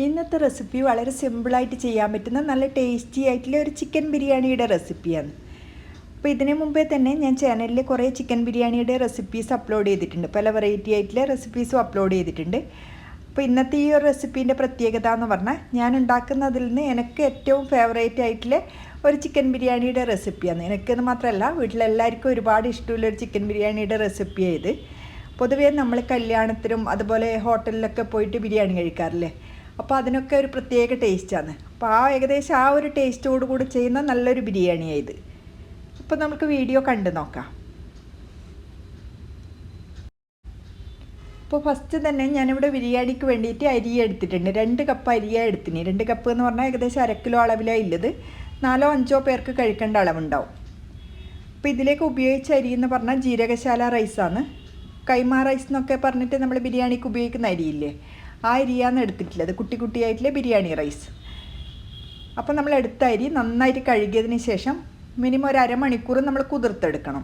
ഇന്നത്തെ റെസിപ്പി വളരെ സിമ്പിളായിട്ട് ചെയ്യാൻ പറ്റുന്ന നല്ല ടേസ്റ്റി ആയിട്ടുള്ള ഒരു ചിക്കൻ ബിരിയാണിയുടെ റെസിപ്പിയാണ്. അപ്പോൾ ഇതിനു മുമ്പേ തന്നെ ഞാൻ ചാനലിൽ കുറേ ചിക്കൻ ബിരിയാണിയുടെ റെസിപ്പീസ് അപ്ലോഡ് ചെയ്തിട്ടുണ്ട്, പല വെറൈറ്റി ആയിട്ടുള്ള റെസിപ്പീസും അപ്ലോഡ് ചെയ്തിട്ടുണ്ട്. അപ്പോൾ ഇന്നത്തെ ഈ ഒരു റെസിപ്പീൻ്റെ പ്രത്യേകത എന്ന് പറഞ്ഞാൽ ഞാൻ ഉണ്ടാക്കുന്നതിൽ നിന്ന് എനിക്ക് ഏറ്റവും ഫേവറേറ്റ് ആയിട്ടുള്ള ഒരു ചിക്കൻ ബിരിയാണിയുടെ റെസിപ്പിയാണ്. എനിക്കെന്ന് മാത്രമല്ല വീട്ടിലെല്ലാവർക്കും ഒരുപാട് ഇഷ്ടമുള്ളൊരു ചിക്കൻ ബിരിയാണിയുടെ റെസിപ്പിയാണ് ഇത്. പൊതുവേ നമ്മൾ കല്യാണത്തിനും അതുപോലെ ഹോട്ടലിലൊക്കെ പോയിട്ട് ബിരിയാണി കഴിക്കാറില്ലേ, അപ്പോൾ അതിനൊക്കെ ഒരു പ്രത്യേക ടേസ്റ്റാണ്. അപ്പോൾ ഏകദേശം ആ ഒരു ടേസ്റ്റോട് കൂടി ചെയ്യുന്ന നല്ലൊരു ബിരിയാണിയാണ് ഇത്. അപ്പോൾ നമുക്ക് വീഡിയോ കണ്ടു നോക്കാം. അപ്പോൾ ഫസ്റ്റ് തന്നെ ഞാനിവിടെ ബിരിയാണിക്ക് വേണ്ടിയിട്ട് അരി എടുത്തിട്ടുണ്ട്. 2 കപ്പ് അരിയാണ് എടുത്തിന്. 2 കപ്പ് എന്ന് പറഞ്ഞാൽ ഏകദേശം 1/2 കിലോ അളവിലാണ് ഉള്ളത്. 4-5 പേർക്ക് കഴിക്കേണ്ട അളവുണ്ടാവും. അപ്പോൾ ഇതിലേക്ക് ഉപയോഗിച്ച അരി എന്ന് പറഞ്ഞാൽ ജീരകശാല റൈസാണ്. കൈമ റൈസ് എന്നൊക്കെ പറഞ്ഞിട്ട് നമ്മൾ ബിരിയാണിക്ക് ഉപയോഗിക്കുന്ന അരിയില്ലേ, ആ അരിയാണ് എടുത്തിട്ടുള്ളത്, കുട്ടി കുട്ടിയായിട്ടുള്ള ബിരിയാണി റൈസ്. അപ്പോൾ നമ്മൾ എടുത്ത അരി നന്നായിട്ട് കഴുകിയതിന് ശേഷം മിനിമം ഒരു അരമണിക്കൂർ നമ്മൾ കുതിർത്തെടുക്കണം.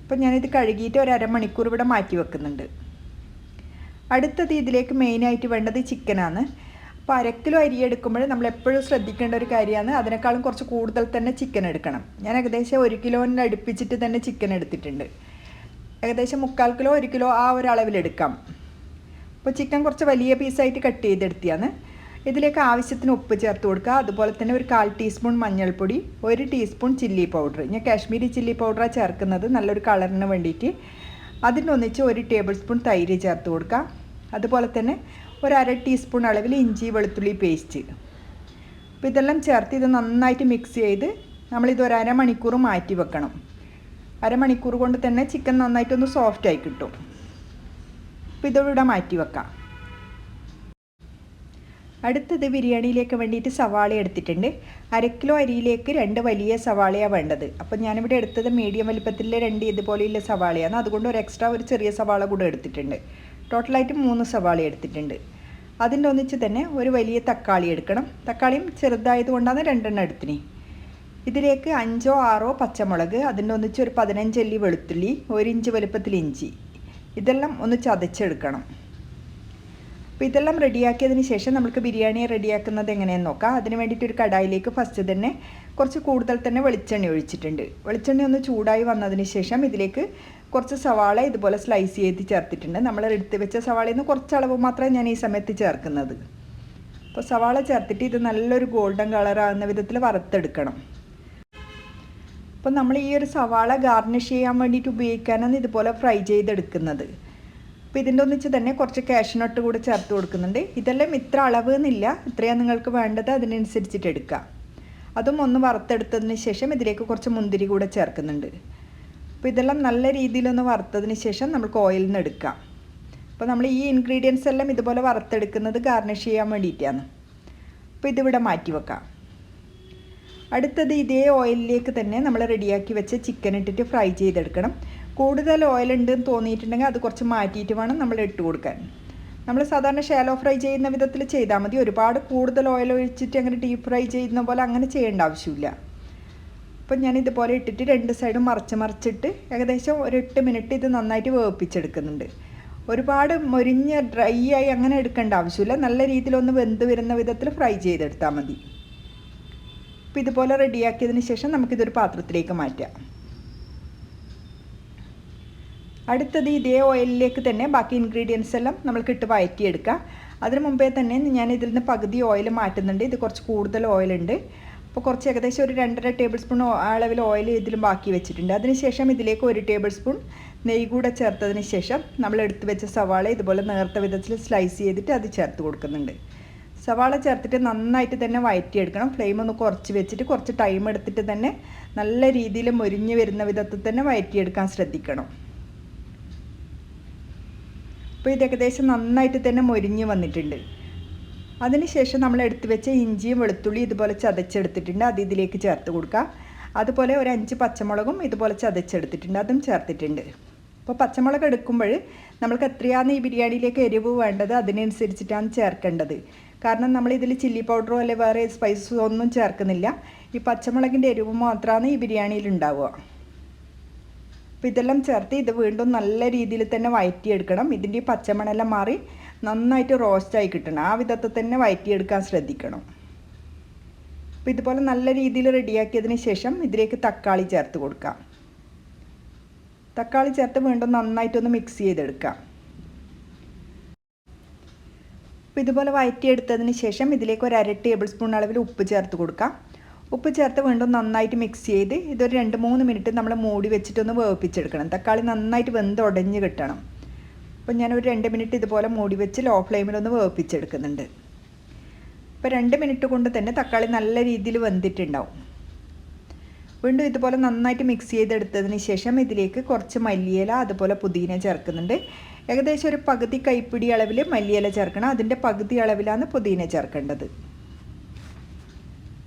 അപ്പോൾ ഞാനിത് കഴുകിയിട്ട് ഒരു അരമണിക്കൂർ ഇവിടെ മാറ്റി വെക്കുന്നുണ്ട്. അടുത്തത് ഇതിലേക്ക് മെയിനായിട്ട് വേണ്ടത് ചിക്കനാണ്. അപ്പോൾ 1/2 കിലോ അരി എടുക്കുമ്പോൾ നമ്മൾ എപ്പോഴും ശ്രദ്ധിക്കേണ്ട ഒരു കാര്യമാണ്, അതിനേക്കാളും കുറച്ച് കൂടുതൽ തന്നെ ചിക്കൻ എടുക്കണം. ഞാൻ ഏകദേശം 1 കിലോന് അടുപ്പിച്ചിട്ട് തന്നെ ചിക്കൻ എടുത്തിട്ടുണ്ട്. ഏകദേശം 3/4 കിലോ 1 കിലോ ആ ഒരു അളവിലെടുക്കാം. അപ്പോൾ ചിക്കൻ കുറച്ച് വലിയ പീസായിട്ട് കട്ട് ചെയ്തെടുത്തിയാണ്. ഇതിലേക്ക് ആവശ്യത്തിന് ഉപ്പ് ചേർത്ത് കൊടുക്കുക. അതുപോലെ തന്നെ ഒരു 1/4 ടീസ്പൂൺ മഞ്ഞൾപ്പൊടി, 1 ടീസ്പൂൺ ചില്ലി പൗഡർ. ഞാൻ കാശ്മീരി ചില്ലി പൗഡറാണ് ചേർക്കുന്നത് നല്ലൊരു കളറിന് വേണ്ടിയിട്ട്. അതിനൊന്നിച്ച് 1 ടേബിൾ സ്പൂൺ തൈര് ചേർത്ത് കൊടുക്കുക. അതുപോലെ തന്നെ ഒരു 1/2 ടീസ്പൂൺ അളവിൽ ഇഞ്ചി വെളുത്തുള്ളി പേസ്റ്റ്. അപ്പോൾ ഇതെല്ലാം ചേർത്ത് ഇത് നന്നായിട്ട് മിക്സ് ചെയ്ത് നമ്മളിത് ഒരു അരമണിക്കൂർ മാറ്റി വെക്കണം. അരമണിക്കൂർ കൊണ്ട് തന്നെ ചിക്കൻ നന്നായിട്ടൊന്ന് സോഫ്റ്റായി കിട്ടും. അപ്പോൾ ഇതോടെ മാറ്റി വെക്കാം. അടുത്തത് ബിരിയാണിയിലേക്ക് വേണ്ടിയിട്ട് സവാള എടുത്തിട്ടുണ്ട്. 1/2 കിലോ അരിയിലേക്ക് 2 വലിയ സവാളയാണ് വേണ്ടത്. അപ്പോൾ ഞാനിവിടെ എടുത്തത് മീഡിയം വലിപ്പത്തിലെ 2 ഇതുപോലെയുള്ള സവാളയാണ്. അതുകൊണ്ട് ഒരു എക്സ്ട്രാ ഒരു ചെറിയ സവാള കൂടെ എടുത്തിട്ടുണ്ട്. ടോട്ടലായിട്ട് 3 സവാള എടുത്തിട്ടുണ്ട്. അതിൻ്റെ ഒന്നിച്ച് തന്നെ ഒരു വലിയ തക്കാളി എടുക്കണം. തക്കാളിയും ചെറുതായതുകൊണ്ടാണ് 2 എണ്ണം എടുത്തിന്. ഇതിലേക്ക് 5-6 പച്ചമുളക്, അതിൻ്റെ ഒന്നിച്ച് ഒരു 15 അല്ലി വെളുത്തുള്ളി, 1 ഇഞ്ച് വലുപ്പത്തിൽ ഇഞ്ചി, ഇതെല്ലാം ഒന്ന് ചതച്ചെടുക്കണം. അപ്പോൾ ഇതെല്ലാം റെഡിയാക്കിയതിന് ശേഷം നമുക്ക് ബിരിയാണി റെഡിയാക്കുന്നത് എങ്ങനെയെന്ന് നോക്കാം. അതിന് വേണ്ടിയിട്ട് ഒരു കടായിലേക്ക് ഫസ്റ്റ് തന്നെ കുറച്ച് കൂടുതൽ തന്നെ വെളിച്ചെണ്ണ ഒഴിച്ചിട്ടുണ്ട്. വെളിച്ചെണ്ണ ഒന്ന് ചൂടായി വന്നതിന് ശേഷം ഇതിലേക്ക് കുറച്ച് സവാള ഇതുപോലെ സ്ലൈസ് ചെയ്ത് ചേർത്തിട്ടുണ്ട്. നമ്മൾ എടുത്ത് വെച്ച സവാളയിൽ നിന്ന് കുറച്ച് അളവ് മാത്രമേ ഞാൻ ഈ സമയത്ത് ചേർക്കുന്നത്. അപ്പോൾ സവാള ചേർത്തിട്ട് ഇത് നല്ലൊരു ഗോൾഡൻ കളറാകുന്ന വിധത്തിൽ വറുത്തെടുക്കണം. അപ്പോൾ നമ്മൾ ഈ ഒരു സവാള ഗാർണിഷ് ചെയ്യാൻ വേണ്ടിയിട്ട് ഉപയോഗിക്കാനാണ് ഇതുപോലെ ഫ്രൈ ചെയ്തെടുക്കുന്നത്. അപ്പോൾ ഇതിൻ്റെ ഒന്നിച്ച് തന്നെ കുറച്ച് കാഷ്നട്ട് കൂടി ചേർത്ത് കൊടുക്കുന്നുണ്ട്. ഇതെല്ലാം ഇത്ര അളവ് എന്നില്ല, ഇത്രയാണ് നിങ്ങൾക്ക് വേണ്ടത്, അതിനനുസരിച്ചിട്ട് എടുക്കുക. അതും ഒന്ന് വറുത്തെടുത്തതിന് ശേഷം ഇതിലേക്ക് കുറച്ച് മുന്തിരി കൂടെ ചേർക്കുന്നുണ്ട്. അപ്പോൾ ഇതെല്ലാം നല്ല രീതിയിലൊന്ന് വറുത്തതിന് ശേഷം നമുക്ക് ഓയിലിൽ നിന്ന് എടുക്കാം. അപ്പോൾ നമ്മൾ ഈ ഇൻഗ്രീഡിയൻസ് എല്ലാം ഇതുപോലെ വറുത്തെടുക്കുന്നത് ഗാർണിഷ് ചെയ്യാൻ വേണ്ടിയിട്ടാണ്. അപ്പോൾ ഇതിവിടെ മാറ്റി വെക്കാം. അടുത്തത് ഇതേ ഓയിലിലേക്ക് തന്നെ നമ്മൾ റെഡിയാക്കി വെച്ച ചിക്കൻ ഇട്ടിട്ട് ഫ്രൈ ചെയ്തെടുക്കണം. കൂടുതൽ ഓയിൽ ഉണ്ടെന്ന് തോന്നിയിട്ടുണ്ടെങ്കിൽ അത് കുറച്ച് മാറ്റിയിട്ട് വേണം നമ്മൾ ഇട്ട് കൊടുക്കാൻ. നമ്മൾ സാധാരണ ഷാലോ ഫ്രൈ ചെയ്യുന്ന വിധത്തിൽ ചെയ്താൽ മതി. ഒരുപാട് കൂടുതൽ ഓയിൽ ഒഴിച്ചിട്ട് അങ്ങനെ ഡീപ്പ് ഫ്രൈ ചെയ്യുന്ന പോലെ അങ്ങനെ ചെയ്യേണ്ട ആവശ്യമില്ല. അപ്പം ഞാൻ ഇതുപോലെ ഇട്ടിട്ട് 2 സൈഡും മറിച്ചിട്ട് ഏകദേശം ഒരു 8 മിനിറ്റ് ഇത് നന്നായിട്ട് വേവിപ്പിച്ചെടുക്കുന്നുണ്ട്. ഒരുപാട് മൊരിഞ്ഞ് ഡ്രൈ ആയി അങ്ങനെ എടുക്കേണ്ട ആവശ്യമില്ല. നല്ല രീതിയിലൊന്ന് വെന്ത് വരുന്ന വിധത്തിൽ ഫ്രൈ ചെയ്തെടുത്താൽ മതി. അപ്പോൾ ഇതുപോലെ റെഡിയാക്കിയതിന് ശേഷം നമുക്കിതൊരു പാത്രത്തിലേക്ക് മാറ്റാം. അടുത്തത് ഇതേ ഓയിലിലേക്ക് തന്നെ ബാക്കി ഇൻഗ്രീഡിയൻസ് എല്ലാം നമ്മൾക്കിട്ട് വഴറ്റിയെടുക്കാം. അതിന് മുമ്പേ തന്നെ ഞാൻ ഇതിൽ നിന്ന് പകുതി ഓയിൽ മാറ്റുന്നുണ്ട്. ഇത് കുറച്ച് കൂടുതൽ ഓയിലുണ്ട്. അപ്പോൾ കുറച്ച് ഏകദേശം ഒരു 2.5 ടേബിൾ സ്പൂൺ അളവിൽ ഓയിൽ ഇതിലും ബാക്കി വെച്ചിട്ടുണ്ട്. അതിനുശേഷം ഇതിലേക്ക് 1 ടേബിൾ സ്പൂൺ നെയ്യ് കൂടെ ചേർത്തതിന് ശേഷം നമ്മൾ എടുത്ത് വെച്ച സവാള ഇതുപോലെ നേർത്ത വിധത്തിൽ സ്ലൈസ് ചെയ്തിട്ട് അത് ചേർത്ത് കൊടുക്കുന്നുണ്ട്. സവാള ചേർത്തിട്ട് നന്നായിട്ട് തന്നെ വഴറ്റിയെടുക്കണം. ഫ്ലെയിം ഒന്ന് കുറച്ച് വെച്ചിട്ട് കുറച്ച് ടൈം എടുത്തിട്ട് തന്നെ നല്ല രീതിയിൽ മൊരിഞ്ഞ് വരുന്ന വിധത്തിൽ തന്നെ വഴറ്റിയെടുക്കാൻ ശ്രദ്ധിക്കണം. അപ്പോൾ ഇത് ഏകദേശം നന്നായിട്ട് തന്നെ മൊരിഞ്ഞ് വന്നിട്ടുണ്ട്. അതിനുശേഷം നമ്മൾ എടുത്ത് വെച്ച ഇഞ്ചിയും വെളുത്തുള്ളി ഇതുപോലെ ചതച്ചെടുത്തിട്ടുണ്ട്, അത് ഇതിലേക്ക് ചേർത്ത് കൊടുക്കുക. അതുപോലെ ഒരു 5 പച്ചമുളകും ഇതുപോലെ ചതച്ചെടുത്തിട്ടുണ്ട്, അതും ചേർത്തിട്ടുണ്ട്. അപ്പോൾ പച്ചമുളക് എടുക്കുമ്പോൾ നമ്മൾക്ക് എത്രയാണ് ഈ ബിരിയാണിയിലേക്ക് എരിവ് വേണ്ടത് അതിനനുസരിച്ചിട്ടാണ് ചേർക്കേണ്ടത്. കാരണം നമ്മളിതിൽ ചില്ലി പൗഡറോ അല്ലെങ്കിൽ വേറെ സ്പൈസസോ ഒന്നും ചേർക്കുന്നില്ല. ഈ പച്ചമുളകിൻ്റെ എരിവ് മാത്രമാണ് ഈ ബിരിയാണിയിൽ ഉണ്ടാവുക. അപ്പോൾ ഇതെല്ലാം ചേർത്ത് ഇത് വീണ്ടും നല്ല രീതിയിൽ തന്നെ വഴറ്റിയെടുക്കണം. ഇതിൻ്റെ പച്ചമണമെല്ലാം മാറി നന്നായിട്ട് റോസ്റ്റായി കിട്ടണം. ആ വിധത്തിൽ തന്നെ വഴറ്റിയെടുക്കാൻ ശ്രദ്ധിക്കണം. അപ്പോൾ ഇതുപോലെ നല്ല രീതിയിൽ റെഡിയാക്കിയതിന് ശേഷം ഇതിലേക്ക് തക്കാളി ചേർത്ത് കൊടുക്കാം. തക്കാളി ചേർത്ത് വീണ്ടും നന്നായിട്ടൊന്ന് മിക്സ് ചെയ്തെടുക്കാം. അപ്പോൾ ഇതുപോലെ വഴറ്റിയെടുത്തതിന് ശേഷം ഇതിലേക്ക് ഒരു 1/2 ടേബിൾ സ്പൂൺ അളവിൽ ഉപ്പ് ചേർത്ത് കൊടുക്കാം. ഉപ്പ് ചേർത്ത് വീണ്ടും നന്നായിട്ട് മിക്സ് ചെയ്ത് ഇതൊരു 2-3 മിനിറ്റ് നമ്മൾ മൂടി വെച്ചിട്ടൊന്ന് വേവിപ്പിച്ചെടുക്കണം. തക്കാളി നന്നായിട്ട് വെന്ത് ഉടഞ്ഞ് കിട്ടണം. അപ്പോൾ ഞാനൊരു 2 മിനിറ്റ് ഇതുപോലെ മൂടി വെച്ച് ലോ ഫ്ലെയിമിലൊന്ന് വേവിപ്പിച്ചെടുക്കുന്നുണ്ട്. ഇപ്പോൾ 2 മിനിറ്റ് കൊണ്ട് തന്നെ തക്കാളി നല്ല രീതിയിൽ വെന്തിട്ടുണ്ടാവും. വീണ്ടും ഇതുപോലെ നന്നായിട്ട് മിക്സ് ചെയ്തെടുത്തതിന് ശേഷം ഇതിലേക്ക് കുറച്ച് മല്ലിയില അതുപോലെ പുതിന ചേർക്കുന്നുണ്ട്. ഏകദേശം ഒരു പകുതി കൈപ്പിടി അളവിൽ മല്ലിയില ചേർക്കണം. അതിൻ്റെ പകുതി അളവിലാണ് പുതിന ചേർക്കേണ്ടത്.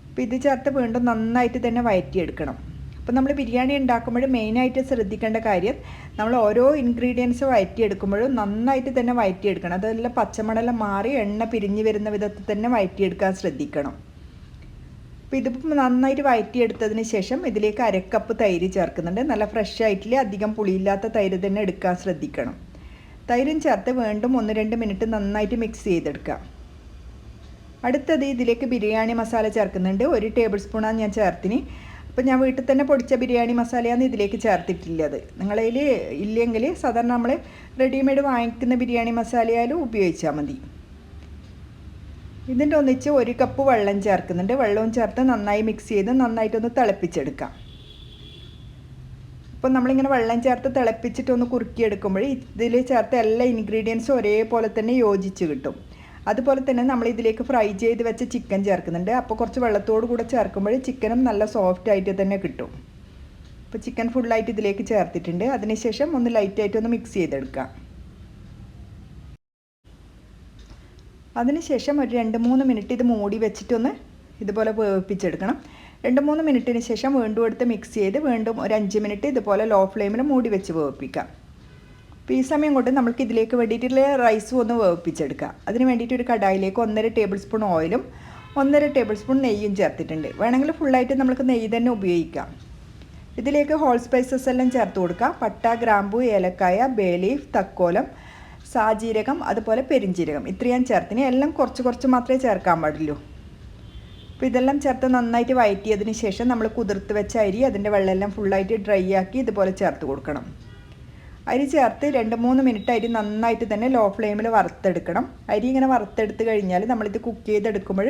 അപ്പോൾ ഇത് ചേർത്ത് വീണ്ടും നന്നായിട്ട് തന്നെ വഴറ്റിയെടുക്കണം. അപ്പോൾ നമ്മൾ ബിരിയാണി ഉണ്ടാക്കുമ്പോൾ മെയിനായിട്ട് ശ്രദ്ധിക്കേണ്ട കാര്യം നമ്മൾ ഓരോ ഇൻഗ്രീഡിയൻസ് വഴറ്റിയെടുക്കുമ്പോഴും നന്നായിട്ട് തന്നെ വഴറ്റിയെടുക്കണം. അതെല്ലാം പച്ചമണെല്ലാം മാറി എണ്ണ പിരിഞ്ഞ് വരുന്ന വിധത്തിൽ തന്നെ വഴറ്റിയെടുക്കാൻ ശ്രദ്ധിക്കണം. അപ്പോൾ ഇതിപ്പോൾ നന്നായിട്ട് വഴറ്റിയെടുത്തതിന് ശേഷം ഇതിലേക്ക് 1/2 കപ്പ് തൈര് ചേർക്കുന്നുണ്ട്. നല്ല ഫ്രഷ് ആയിട്ടില്ല, അധികം പുളിയില്ലാത്ത തൈര് തന്നെ എടുക്കാൻ ശ്രദ്ധിക്കണം. തൈരും ചേർത്ത് വീണ്ടും 1-2 മിനിറ്റ് നന്നായിട്ട് മിക്സ് ചെയ്തെടുക്കുക. അടുത്തത് ഇതിലേക്ക് ബിരിയാണി മസാല ചേർക്കുന്നുണ്ട്. 1 ടേബിൾ സ്പൂണാണ് ഞാൻ ചേർത്തിന്. അപ്പോൾ ഞാൻ വീട്ടിൽ തന്നെ പൊടിച്ച ബിരിയാണി മസാലയാണ് ഇതിലേക്ക് ചേർത്തിട്ടുള്ളത്. നിങ്ങളതിൽ ഇല്ലെങ്കിൽ സാധാരണ നമ്മൾ റെഡിമെയ്ഡ് വാങ്ങിക്കുന്ന ബിരിയാണി മസാലയായാലും ഉപയോഗിച്ചാൽ മതി. ഇതിൻ്റെ ഒന്നിച്ച് 1 കപ്പ് വെള്ളം ചേർക്കുന്നുണ്ട്. വെള്ളവും ചേർത്ത് നന്നായി മിക്സ് ചെയ്ത് നന്നായിട്ടൊന്ന് തിളപ്പിച്ചെടുക്കാം. അപ്പോൾ നമ്മളിങ്ങനെ വെള്ളം ചേർത്ത് തിളപ്പിച്ചിട്ടൊന്ന് കുറുക്കിയെടുക്കുമ്പോൾ ഇതിൽ ചേർത്ത എല്ലാ ഇൻഗ്രീഡിയൻസും ഒരേപോലെ തന്നെ യോജിച്ച് കിട്ടും. അതുപോലെ തന്നെ നമ്മൾ ഇതിലേക്ക് ഫ്രൈ ചെയ്ത് വെച്ച ചിക്കൻ ചേർക്കുന്നുണ്ട്. അപ്പോൾ കുറച്ച് വെള്ളത്തോട് കൂടെ ചേർക്കുമ്പോൾ ചിക്കനും നല്ല സോഫ്റ്റ് ആയിട്ട് തന്നെ കിട്ടും. അപ്പോൾ ചിക്കൻ ഫുള്ളായിട്ട് ഇതിലേക്ക് ചേർത്തിട്ടുണ്ട്. അതിനുശേഷം ഒന്ന് ലൈറ്റായിട്ടൊന്ന് മിക്സ് ചെയ്തെടുക്കാം. അതിനുശേഷം ഒരു 2-3 മിനിറ്റ് ഇത് മൂടി വെച്ചിട്ടൊന്ന് ഇതുപോലെ വേവിപ്പിച്ചെടുക്കണം. 2-3 മിനിറ്റിന് ശേഷം വീണ്ടും എടുത്ത് മിക്സ് ചെയ്ത് വീണ്ടും ഒരു 5 മിനിറ്റ് ഇതുപോലെ ലോ ഫ്ലെയിമിൽ മൂടി വെച്ച് വേവിപ്പിക്കാം. അപ്പോൾ ഈ സമയം കൊണ്ട് നമുക്ക് ഇതിലേക്ക് വേണ്ടിയിട്ടുള്ള റൈസും ഒന്ന് വേവിപ്പിച്ചെടുക്കാം. അതിന് വേണ്ടിയിട്ട് ഒരു കടായിലേക്ക് 1.5 ടേബിൾ സ്പൂൺ ഓയിലും 1.5 ടേബിൾ സ്പൂൺ നെയ്യും ചേർത്തിട്ടുണ്ട്. വേണമെങ്കിൽ ഫുള്ളായിട്ട് നമുക്ക് നെയ്യ് തന്നെ ഉപയോഗിക്കാം. ഇതിലേക്ക് ഹോൾ സ്പൈസസ് എല്ലാം ചേർത്ത് കൊടുക്കാം. പട്ട, ഗ്രാമ്പു, ഏലക്കായ, ബേ ലീഫ്, തക്കോലം, സാജീരകം അതുപോലെ പെരിഞ്ജീരകം ഇത്രയും ചേർത്തിന്. എല്ലാം കുറച്ച് മാത്രമേ ചേർക്കാൻ പാടുള്ളൂ. അപ്പോൾ ഇതെല്ലാം ചേർത്ത് നന്നായിട്ട് വഴറ്റിയതിന് ശേഷം നമ്മൾ കുതിർത്ത് വെച്ച അരി അതിൻ്റെ വെള്ളമെല്ലാം ഫുള്ളായിട്ട് ഡ്രൈ ആക്കി ഇതുപോലെ ചേർത്ത് കൊടുക്കണം. അരി ചേർത്ത് 2-3 മിനിറ്റ് അരി നന്നായിട്ട് തന്നെ ലോ ഫ്ലെയിമിൽ വറുത്തെടുക്കണം. അരി ഇങ്ങനെ വറുത്തെടുത്ത് കഴിഞ്ഞാൽ നമ്മളിത് കുക്ക് ചെയ്തെടുക്കുമ്പോൾ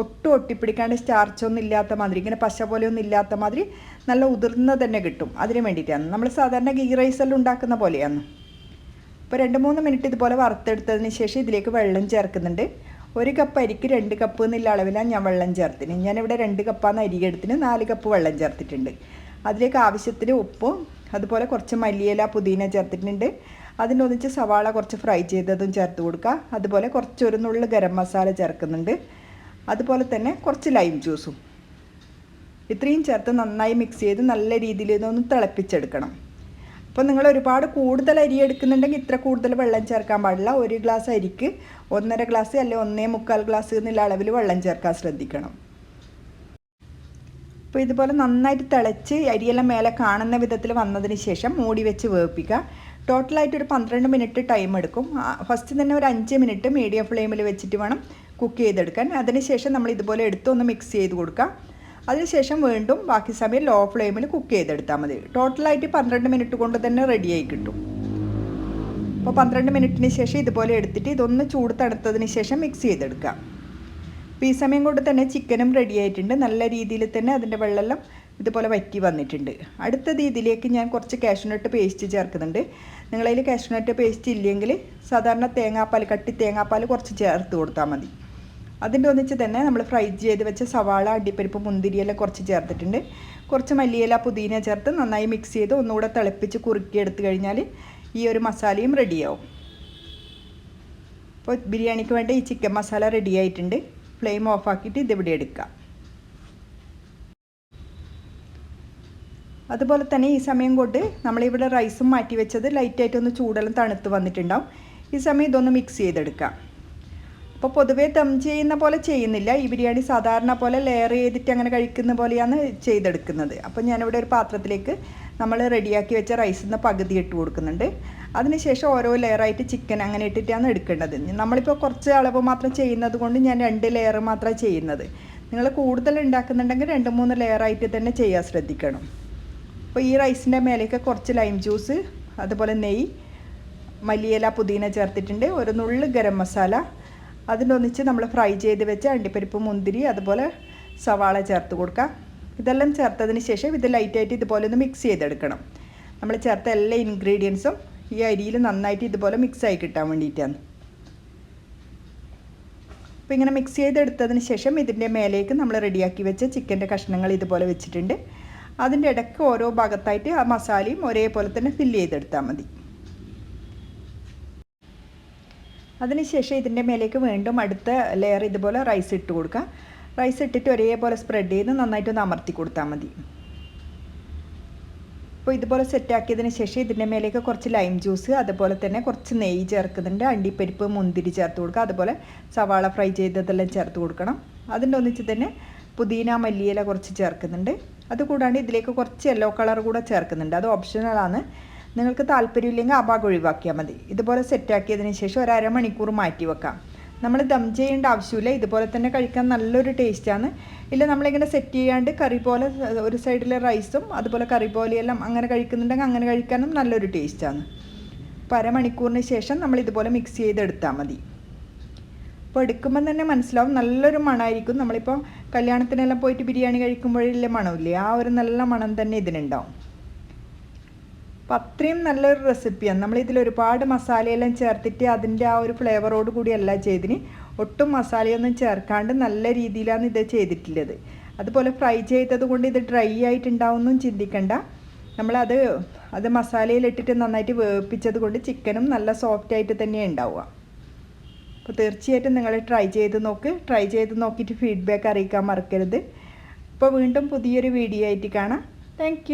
ഒട്ടും ഒട്ടിപ്പിടിക്കാണ്ട് സ്റ്റാർച്ചൊന്നും ഇല്ലാത്ത മാതിരി ഇങ്ങനെ പശ പോലെയൊന്നും ഇല്ലാത്ത മാതിരി നല്ല ഉതിർന്ന് തന്നെ കിട്ടും. അതിന് വേണ്ടിയിട്ടാണ് നമ്മൾ സാധാരണ ഗീ റൈസെല്ലാം ഉണ്ടാക്കുന്ന പോലെയാണ്. അപ്പോൾ 2-3 മിനിറ്റ് ഇതുപോലെ വറുത്തെടുത്തതിന് ശേഷം ഇതിലേക്ക് വെള്ളം ചേർക്കുന്നുണ്ട്. 1 കപ്പ് അരിക്ക് 2 കപ്പ് എന്നുള്ള അളവിലാണ് ഞാൻ വെള്ളം ചേർത്തിന്. ഞാനിവിടെ 2 കപ്പാണ് അരി എടുത്തിന് 4 കപ്പ് വെള്ളം ചേർത്തിട്ടുണ്ട്. അതിലേക്ക് ആവശ്യത്തിന് ഉപ്പും അതുപോലെ കുറച്ച് മല്ലിയില പുതിന ചേർത്തിട്ടുണ്ട്. അതിനൊന്നിച്ച് സവാള കുറച്ച് ഫ്രൈ ചെയ്തതും ചേർത്ത് കൊടുക്കുക. അതുപോലെ കുറച്ചൊരു നുള്ളു ഗരം മസാല ചേർക്കുന്നുണ്ട്. അതുപോലെ തന്നെ കുറച്ച് ലൈം ജ്യൂസും ഇത്രയും ചേർത്ത് നന്നായി മിക്സ് ചെയ്ത് നല്ല രീതിയിൽ ഇതൊന്ന് തിളപ്പിച്ചെടുക്കണം. അപ്പോൾ നിങ്ങൾ ഒരുപാട് കൂടുതൽ അരി എടുക്കുന്നുണ്ടെങ്കിൽ ഇത്ര കൂടുതൽ വെള്ളം ചേർക്കാൻ പാടില്ല. 1 ഗ്ലാസ് അരിക്ക് 1.5 ഗ്ലാസ് അല്ലെങ്കിൽ 1.25 ഗ്ലാസ് എന്നുള്ള അളവിൽ വെള്ളം ചേർക്കാൻ ശ്രദ്ധിക്കണം. അപ്പോൾ ഇതുപോലെ നന്നായിട്ട് തിളച്ച് അരിയെല്ലാം മേലെ കാണുന്ന വിധത്തിൽ വന്നതിന് ശേഷം മൂടി വെച്ച് വേവിപ്പിക്കുക. ടോട്ടലായിട്ട് ഒരു 12 മിനിറ്റ് ടൈം എടുക്കും. ഫസ്റ്റ് തന്നെ ഒരു 5 മിനിറ്റ് മീഡിയം ഫ്ലെയിമിൽ വെച്ചിട്ട് വേണം കുക്ക് ചെയ്തെടുക്കാൻ. അതിനുശേഷം നമ്മൾ ഇതുപോലെ എടുത്തൊന്ന് മിക്സ് ചെയ്ത് കൊടുക്കുക. അതിനുശേഷം വീണ്ടും ബാക്കി സമയം ലോ ഫ്ലെയിമിൽ കുക്ക് ചെയ്തെടുത്താൽ മതി. ടോട്ടലായിട്ട് 12 മിനിറ്റ് കൊണ്ട് തന്നെ റെഡിയായി കിട്ടും. അപ്പോൾ 12 മിനിറ്റിന് ശേഷം ഇതുപോലെ എടുത്തിട്ട് ഇതൊന്ന് ചൂട് തണുത്തതിന് ശേഷം മിക്സ് ചെയ്തെടുക്കുക. അപ്പോൾ ഈ സമയം കൊണ്ട് തന്നെ ചിക്കനും റെഡി ആയിട്ടുണ്ട്. നല്ല രീതിയിൽ തന്നെ അതിൻ്റെ വെള്ളമെല്ലാം ഇതുപോലെ വറ്റി വന്നിട്ടുണ്ട്. അടുത്തത് ഇതിലേക്ക് ഞാൻ കുറച്ച് കാഷ്യൂനട്ട് പേസ്റ്റ് ചേർക്കുന്നുണ്ട്. നിങ്ങളതിൽ കാഷ്യൂനട്ട് പേസ്റ്റ് ഇല്ലെങ്കിൽ സാധാരണ തേങ്ങാപ്പാൽ കട്ടി തേങ്ങാപ്പാൽ കുറച്ച് ചേർത്ത് കൊടുത്താൽ മതി. അതിൻ്റെ ഒന്നിച്ച് തന്നെ നമ്മൾ ഫ്രൈ ചെയ്ത് വെച്ച സവാള, അണ്ടിപ്പരിപ്പ്, മുന്തിരിയെല്ലാം കുറച്ച് ചേർത്തിട്ടുണ്ട്. കുറച്ച് മല്ലിയില പുതിന ചേർത്ത് നന്നായി മിക്സ് ചെയ്ത് ഒന്നുകൂടെ തിളപ്പിച്ച് കുറുക്കിയെടുത്ത് കഴിഞ്ഞാൽ ഈ ഒരു മസാലയും റെഡിയാവും. അപ്പോൾ ബിരിയാണിക്ക് വേണ്ട ഈ ചിക്കൻ മസാല റെഡി ആയിട്ടുണ്ട്. ഫ്ലെയിം ഓഫാക്കിയിട്ട് ഇതിവിടെ എടുക്കാം. അതുപോലെ തന്നെ ഈ സമയം കൊണ്ട് നമ്മളിവിടെ റൈസും മാറ്റി വെച്ചത് ലൈറ്റായിട്ടൊന്ന് ചൂടെല്ലാം തണുത്ത് വന്നിട്ടുണ്ടാവും. ഈ സമയം ഇതൊന്ന് മിക്സ് ചെയ്തെടുക്കാം. അപ്പോൾ പൊതുവേ ദം ചെയ്യുന്ന പോലെ ചെയ്യുന്നില്ല. ഈ ബിരിയാണി സാധാരണ പോലെ ലെയർ ചെയ്തിട്ട് അങ്ങനെ കഴിക്കുന്ന പോലെയാണ് ചെയ്തെടുക്കുന്നത്. അപ്പോൾ ഞാനിവിടെ ഒരു പാത്രത്തിലേക്ക് നമ്മൾ റെഡിയാക്കി വെച്ച റൈസിൽ നിന്ന് പകുതി ഇട്ട് കൊടുക്കുന്നുണ്ട്. അതിനുശേഷം ഓരോ ലെയറായിട്ട് ചിക്കൻ അങ്ങനെ ഇട്ടിട്ടാണ് എടുക്കേണ്ടത്. നമ്മളിപ്പോൾ കുറച്ച് അളവ് മാത്രം ചെയ്യുന്നത് കൊണ്ട് ഞാൻ 2 ലെയർ മാത്രമാണ് ചെയ്യുന്നത്. നിങ്ങൾ കൂടുതൽ ഉണ്ടാക്കുന്നുണ്ടെങ്കിൽ 2-3 ലെയറായിട്ട് തന്നെ ചെയ്യാൻ ശ്രദ്ധിക്കണം. അപ്പോൾ ഈ റൈസിൻ്റെ മേലേക്ക് കുറച്ച് ലൈം ജ്യൂസ്, അതുപോലെ നെയ്യ്, മല്ലിയില, പുതിന ചേർത്തിട്ടുണ്ട്. ഒരു നുള്ളു ഗരം മസാല, അതിൻ്റെ ഒന്നിച്ച് നമ്മൾ ഫ്രൈ ചെയ്ത് വെച്ച അണ്ടിപ്പരിപ്പ്, മുന്തിരി, അതുപോലെ സവാള ചേർത്ത് കൊടുക്കുക. ഇതെല്ലാം ചേർത്തതിന് ശേഷം ഇത് ലൈറ്റായിട്ട് ഇതുപോലെ ഒന്ന് മിക്സ് ചെയ്തെടുക്കണം. നമ്മൾ ചേർത്ത എല്ലാ ഇൻഗ്രീഡിയൻസും ഈ അരിയിൽ നന്നായിട്ട് ഇതുപോലെ മിക്സായി കിട്ടാൻ വേണ്ടിയിട്ടാണ്. അപ്പോൾ ഇങ്ങനെ മിക്സ് ചെയ്തെടുത്തതിന് ശേഷം ഇതിൻ്റെ മേലേക്ക് നമ്മൾ റെഡിയാക്കി വെച്ച ചിക്കൻ്റെ കഷ്ണങ്ങൾ ഇതുപോലെ വെച്ചിട്ടുണ്ട്. അതിൻ്റെ ഇടയ്ക്ക് ഓരോ ഭാഗത്തായിട്ട് ആ മസാലയും ഒരേപോലെ തന്നെ ഫില്ല് ചെയ്തെടുത്താൽ മതി. അതിനുശേഷം ഇതിൻ്റെ മേലേക്ക് വീണ്ടും അടുത്ത ലെയർ ഇതുപോലെ റൈസ് ഇട്ട് കൊടുക്കുക. റൈസ് ഇട്ടിട്ട് ഒരേപോലെ സ്പ്രെഡ് ചെയ്ത് നന്നായിട്ടൊന്ന് അമർത്തി കൊടുത്താൽ മതി. അപ്പോൾ ഇതുപോലെ സെറ്റാക്കിയതിന് ശേഷം ഇതിൻ്റെ മേലേക്ക് കുറച്ച് ലൈം ജ്യൂസ്, അതുപോലെ തന്നെ കുറച്ച് നെയ്യ് ചേർക്കുന്നുണ്ട്. അണ്ടിപ്പരിപ്പ്, മുന്തിരി ചേർത്ത് കൊടുക്കുക. അതുപോലെ സവാള ഫ്രൈ ചെയ്തതെല്ലാം ചേർത്ത് കൊടുക്കണം. അതിൻ്റെ ഒന്നിച്ച് തന്നെ പുതിന, മല്ലിയില കുറച്ച് ചേർക്കുന്നുണ്ട്. അതുകൂടാണ്ട് ഇതിലേക്ക് കുറച്ച് യെല്ലോ കളർ കൂടെ ചേർക്കുന്നുണ്ട്. അത് ഓപ്ഷണലാണ്. നിങ്ങൾക്ക് താല്പര്യമില്ലെങ്കിൽ ആ ഭാഗം ഒഴിവാക്കിയാൽ മതി. ഇതുപോലെ സെറ്റാക്കിയതിന് ശേഷം ഒരു അരമണിക്കൂർ മാറ്റി വെക്കാം. നമ്മൾ ദം ചെയ്യേണ്ട ആവശ്യമില്ല. ഇതുപോലെ തന്നെ കഴിക്കാൻ നല്ലൊരു ടേസ്റ്റാണ്. ഇല്ല നമ്മളിങ്ങനെ സെറ്റ് ചെയ്യാണ്ട് കറി പോലെ ഒരു സൈഡിലെ റൈസും അതുപോലെ കറി പോലെയെല്ലാം അങ്ങനെ കഴിക്കുന്നുണ്ടെങ്കിൽ അങ്ങനെ കഴിക്കാനും നല്ലൊരു ടേസ്റ്റാണ്. അപ്പോൾ അരമണിക്കൂറിന് ശേഷം നമ്മൾ ഇതുപോലെ മിക്സ് ചെയ്തെടുത്താൽ മതി. അപ്പോൾ എടുക്കുമ്പം തന്നെ മനസ്സിലാവും നല്ലൊരു മണമായിരിക്കും. നമ്മളിപ്പോൾ കല്യാണത്തിനെല്ലാം പോയിട്ട് ബിരിയാണി കഴിക്കുമ്പോഴല്ലേ മണമില്ലേ, ആ ഒരു നല്ല മണം തന്നെ ഇതിനുണ്ടാവും. അപ്പോൾ അത്രയും നല്ലൊരു റെസിപ്പിയാണ്. നമ്മളിതിൽ ഒരുപാട് മസാലയെല്ലാം ചേർത്തിട്ട് അതിൻ്റെ ആ ഒരു ഫ്ലേവറോട് കൂടി അല്ല ചെയ്തിന്. ഒട്ടും മസാലയൊന്നും ചേർക്കാണ്ട് നല്ല രീതിയിലാണ് ഇത് ചെയ്തിട്ടുള്ളത്. അതുപോലെ ഫ്രൈ ചെയ്തത് കൊണ്ട് ഇത് ഡ്രൈ ആയിട്ടുണ്ടാവുമെന്നും ചിന്തിക്കണ്ട. അത് മസാലയിലിട്ടിട്ട് നന്നായിട്ട് വേവിപ്പിച്ചത് കൊണ്ട് ചിക്കനും നല്ല സോഫ്റ്റ് ആയിട്ട് തന്നെ ഉണ്ടാവുക. അപ്പോൾ തീർച്ചയായിട്ടും നിങ്ങൾ ട്രൈ ചെയ്ത് നോക്കിയിട്ട് ഫീഡ്ബാക്ക് അറിയിക്കാൻ മറക്കരുത്. അപ്പോൾ വീണ്ടും പുതിയൊരു വീഡിയോ ആയിട്ട് കാണാം. താങ്ക്